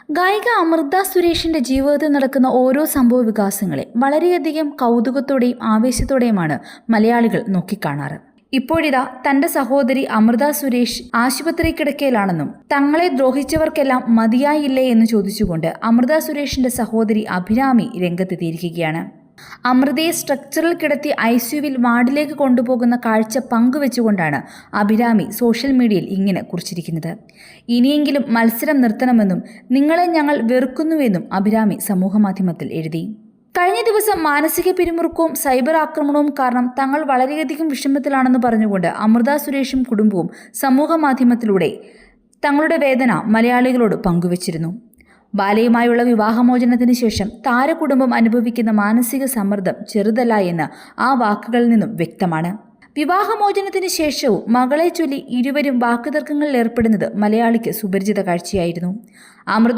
ഗായിക അമൃത സുരേഷിന്റെ ജീവിതത്തിൽ നടക്കുന്ന ഓരോ സംഭവ വികാസങ്ങളെ വളരെയധികം കൗതുകത്തോടെയും ആവേശത്തോടെയുമാണ് മലയാളികൾ നോക്കിക്കാണാറ്. ഇപ്പോഴിതാ തന്റെ സഹോദരി അമൃത സുരേഷ് ആശുപത്രി കിടക്കയിലാണെന്നും തങ്ങളെ ദ്രോഹിച്ചവർക്കെല്ലാം മതിയായില്ലേ എന്ന് ചോദിച്ചുകൊണ്ട് അമൃത സുരേഷിന്റെ സഹോദരി അഭിരാമി രംഗത്തെത്തിയിരിക്കുകയാണ്. അമൃതയെ സ്ട്രക്ചറിൽ കിടത്തി ICUവിൽ വാർഡിലേക്ക് കൊണ്ടുപോകുന്ന കാഴ്ച പങ്കുവെച്ചുകൊണ്ടാണ് അഭിരാമി സോഷ്യൽ മീഡിയയിൽ ഇങ്ങനെ കുറിച്ചിരിക്കുന്നത്. ഇനിയെങ്കിലും മത്സരം നിർത്തണമെന്നും നിങ്ങളെ ഞങ്ങൾ വെറുക്കുന്നുവെന്നും അഭിരാമി സമൂഹമാധ്യമത്തിൽ എഴുതി. കഴിഞ്ഞ ദിവസം മാനസിക പിരിമുറുക്കവും സൈബർ ആക്രമണവും കാരണം തങ്ങൾ വളരെയധികം വിഷമത്തിലാണെന്ന് പറഞ്ഞുകൊണ്ട് അമൃത സുരേഷും കുടുംബവും സമൂഹ മാധ്യമത്തിലൂടെ തങ്ങളുടെ വേദന മലയാളികളോട് പങ്കുവച്ചിരുന്നു. ബാലയുമായുള്ള വിവാഹമോചനത്തിന് ശേഷം താരകുടുംബം അനുഭവിക്കുന്ന മാനസിക സമ്മർദ്ദം ചെറുതല്ല എന്ന് ആ വാക്കുകളിൽ നിന്നും വ്യക്തമാണ്. വിവാഹമോചനത്തിന് ശേഷവും മകളെ ചൊല്ലി ഇരുവരും വാക്കുതർക്കങ്ങളിൽ ഏർപ്പെടുന്നത് മലയാളിക്ക് സുപരിചിത കാഴ്ചയായിരുന്നു. അമൃത